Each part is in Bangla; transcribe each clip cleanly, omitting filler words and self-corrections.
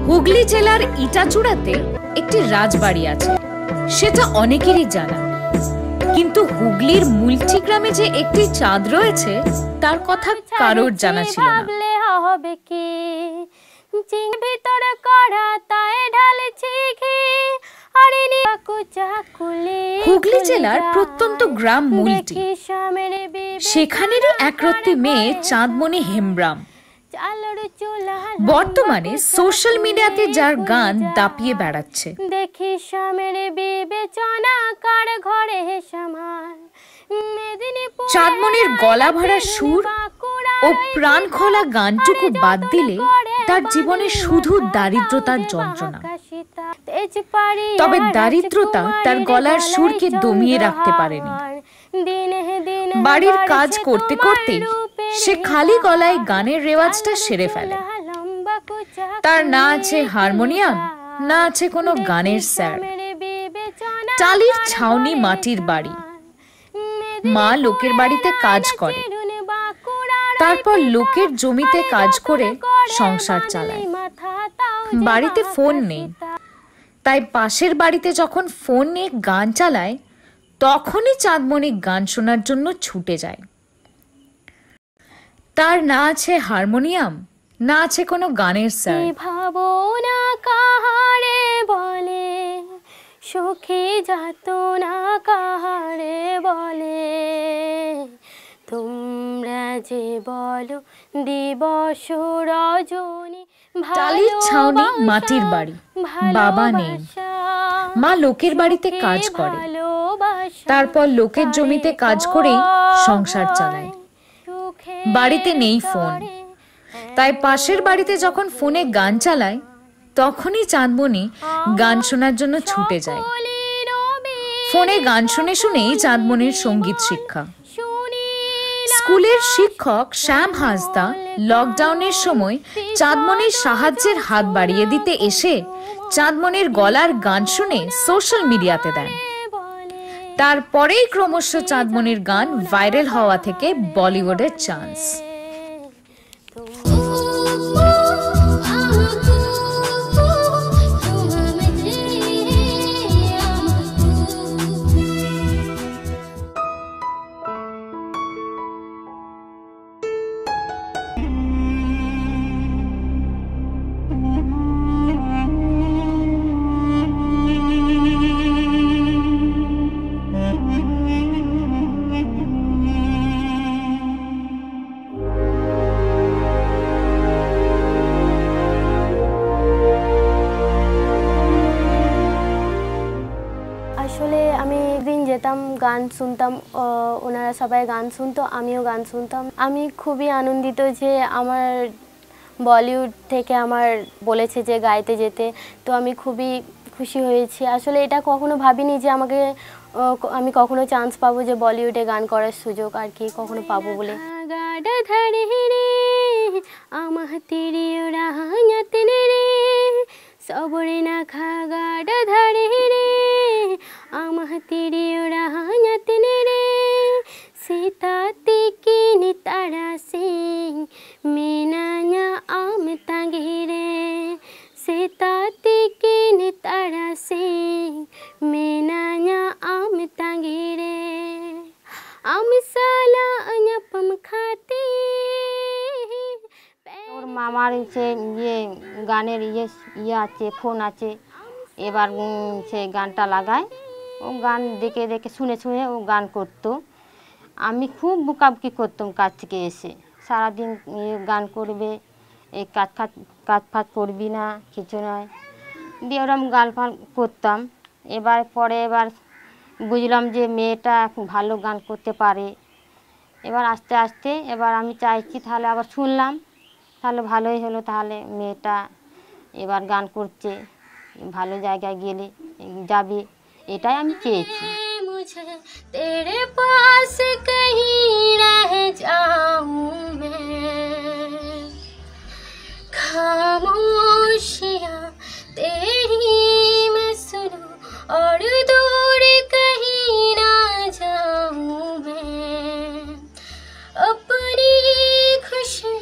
হুগলি জেলার ইটাচূড়াতে একটি রাজবাড়ি আছে, সেটা অনেকেরই জানা। কিন্তু হুগলির মুলচি গ্রামে যে একটি চাঁদ রয়েছে তার কথা কারোর জানা ছিল না। হুগলি জেলার প্রত্যন্ত গ্রাম মুলটি, সেখানেরই একরত্তি মেয়ে চাঁদমণি হেমব্রাম বর্তমানে সোশ্যাল মিডিয়াতে যার গান দাপিয়ে বেড়াচ্ছে। চাঁদমণির গলা ভরা সুর ও প্রাণ খোলা গানটুকু বাদ দিলে তার জীবনে শুধু দারিদ্রতার যন্ত্রণা। তবে দারিদ্রতা তার গলার সুরকে দমিয়ে রাখতে পারেনি। বাড়ির কাজ করতে করতে সে খালি গলায় গানের রেওয়াজটা সেরে ফেলে। তার না আছে হারমোনিয়াম, না আছে কোনো গানের স্যার। টালির ছাউনি মাটির বাড়ি, মা লোকের বাড়িতে কাজ করে, তারপর লোকের জমিতে কাজ করে সংসার চালায়। বাড়িতে ফোন নেই, তাই পাশের বাড়িতে যখন ফোন নিয়ে গান চালায় তখনই চাঁদমণি গান শোনার জন্য ছুটে যায়। তার না আছে হারমোনিয়াম, না আছে কোনো গানের স্যার। ভাবনা কাহারে বলে, সুখী যাতনা কাহারে বলে, তোমরা যে বলো দিবস রজনী। টালির ছাউনি মাটির বাড়ি, বাবা নেই, মা লোকের বাড়িতে কাজ করে, তারপর লোকের জমিতে কাজ করেই সংসার চালায়। বাড়িতে নেই ফোন, তাই পাশের বাড়িতে যখন ফোনে গান চালায় তখনই চাঁদমণি গান শোনার জন্য ছুটে যায়। ফোনে গান শুনে শুনেই চাঁদমণির সঙ্গীত শিক্ষা। স্কুলের শিক্ষক শ্যাম হাসদা লকডাউনের সময় চাঁদমণির সাহায্যের হাত বাড়িয়ে দিতে এসে চাঁদমণির গলার গান শুনে সোশ্যাল মিডিয়াতে দেন। তারপরেই ক্রমশ চাঁদমণির গান ভাইরাল হওয়া থেকে বলিউডের চান্স। যেতাম, গান শুনতাম, ওনারা সবাই গান শুনতো, আমিও গান শুনতাম। আমি খুবই আনন্দিত যে আমার বলিউড থেকে আমার বলেছে যে গাইতে যেতে, তো আমি খুবই খুশি হয়েছি। আসলে এটা কখনো ভাবিনি যে আমি কখনো চান্স পাবো যে বলিউডে গান করার সুযোগ আর কি কখনো পাবো বলে। সবরে না খাগাড়া ধারে রে আমহ তিরি উড়াহাতে রে সীতাতি কিনি তারা সিং মেনায়া আম তাঙ্গে রে সীতাতি কিনি তারা সিং মেনায়া আম তাঙ্গে রে আমি সালা আনাপম খাতে। ওর মামার সে গানের আছে, ফোন আছে, এবার সে গানটা লাগায়, ও গান দেখে দেখে শুনে শুনে ও গান করতো। আমি খুব বুকাবুকি করতাম কাজ থেকে এসে, সারাদিন গান করবে, এই কাজ ফাজ করবি না কিছু নয় দিয়ে ওরম গালফাল করতাম। এবার বুঝলাম যে মেয়েটা খুব ভালো গান করতে পারে। এবার আস্তে আস্তে এবার আমি চাইছি, তাহলে আবার শুনলাম, তাহলে ভালোই হলো, তাহলে মেয়েটা এবার গান করছে, ভালো জায়গায় গেলে যাবে, এটাই আমি চেয়েছি। তেরে পাস কहीं रह जाऊं मैं, खामोशियां तेरी मैं सुनूं और दूर कहीं ना जाऊं मैं, अपनी खुशी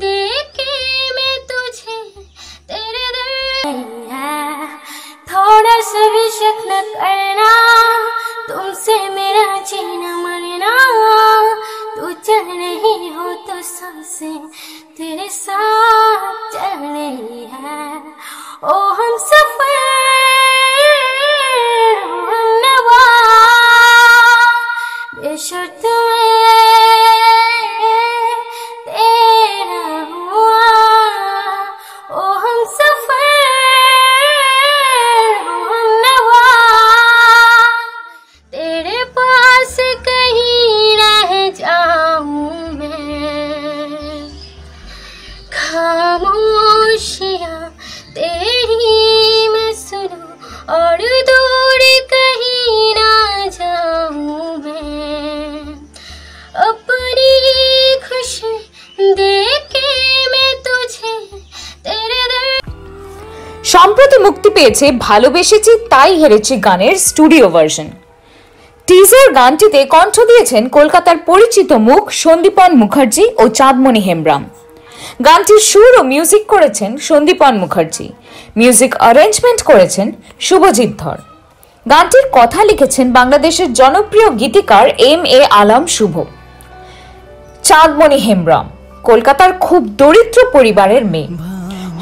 देके मैं तुझे तेरे दर्द शक न करना, तुमसे मेरा जीना मरना, तू चल रही हो तो सांसें तेरे साथ चल रही है। ओ हम सफर, ओ हम नवा, बेशर्त तेरा हुआ। ओ हम सफर, ओ हम नवा, तेरे पास कहीं रह जाऊं मैं। खामोशियां तेरी मैं सुनूं और दूर कहीं ना जाऊं मैं। अपनी खुशी देके मैं तुझे तेरे दर। সম্প্রতি মুক্তি পেয়েছে ভালোবেসেছি তাই হেরেছি গানের স্টুডিও ভার্সন। টিজার গানটিতে কণ্ঠ দিয়েছেন কলকাতার পরিচিত মুখ সন্দীপন মুখার্জি ও চাঁদমণি হেমব্রম। গানটির সুর ও মিউজিক করেছেন সন্দীপন মুখার্জি, মিউজিক অ্যারেঞ্জমেন্ট করেছেন শুভজিৎ ধর। গানটির কথা লিখেছেন বাংলাদেশের জনপ্রিয় গীতিকার এম.এ. আলম শুভ। চাঁদমণি হেমব্রম কলকাতার খুব দরিদ্র পরিবারের মেয়ে।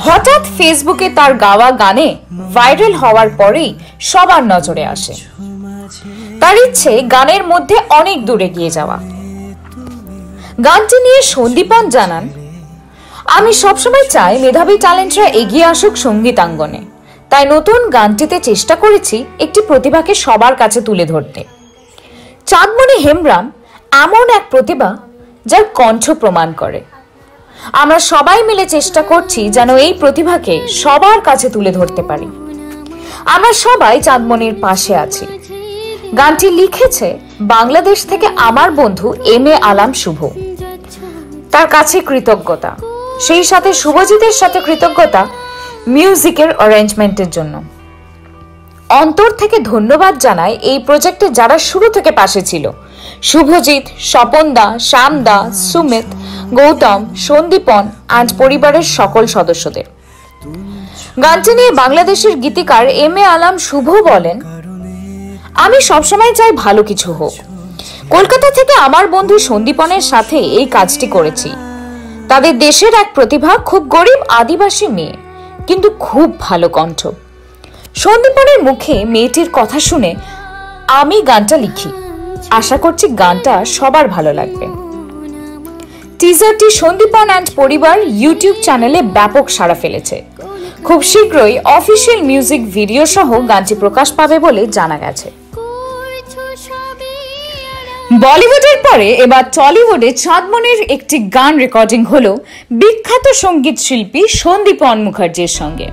হঠাৎ ফেসবুকে তার গাওয়া গানে ভাইরাল হওয়ার পরেই সবার নজরে আসে। তার ইচ্ছে গানের মধ্যে অনেক দূরে গিয়ে যাওয়া। গানটি নিয়ে সন্দীপন জানান, আমি সবসময় চাই মেধাবী ট্যালেন্টরা এগিয়ে আসুক সঙ্গীতাঙ্গনে, তাই নতুন গানটিতে চেষ্টা করেছি একটি প্রতিভাকে সবার কাছে তুলে ধরতে। চাঁদমণি হেমব্রম এমন এক প্রতিভা যার কণ্ঠ প্রমাণ করে। আমরা সবাই মিলে চেষ্টা করছি যেন এই প্রতিভাকে সবার কাছে তুলে ধরতে পারি। আমরা সবাই চাঁদমণির পাশে আছি। গানটি লিখেছে বাংলাদেশ থেকে আমার বন্ধু এম.এ. আলম শুভ। তার কাছে কৃতজ্ঞতা, সেই সাথে শুভজিতের সাথে কৃতজ্ঞতা মিউজিকের অ্যারেঞ্জমেন্টের জন্য। অন্তর থেকে ধন্যবাদ জানাই এই প্রজেক্টে যারা শুরু থেকে পাশে ছিল, শুভজিৎ, স্বপন দা, শ্যাম দা, সুমিত, গৌতম, সন্দীপন আজ পরিবারের সকল সদস্যদের। গানটি নিয়ে বাংলাদেশের গীতিকার এম.এ. আলম শুভ বলেন, আমি সবসময় চাই ভালো কিছু হোক। কলকাতা থেকে আমার বন্ধু সন্দীপনের সাথে এই কাজটি করেছি। তাদের দেশের এক প্রতিভা, খুব গরিব আদিবাসী মেয়ে, কিন্তু খুব ভালো কণ্ঠ। সন্দীপনের মুখে মেয়েটির কথা শুনে আমি গানটা লিখি। আশা করছি গানটা সবার ভালো লাগবে। টিজারটি সন্দীপন অ্যান্ড পরিবার ইউটিউব চ্যানেলে ব্যাপক সাড়া ফেলেছে। খুব শীঘ্রই অফিসিয়াল মিউজিক ভিডিও সহ গানটি প্রকাশ পাবে বলে জানা গেছে। বলিউডের পরে এবার টলিউডে চাঁদমণির একটি গান রেকর্ডিং হলো বিখ্যাত সঙ্গীত শিল্পী সন্দীপন মুখার্জির সঙ্গে।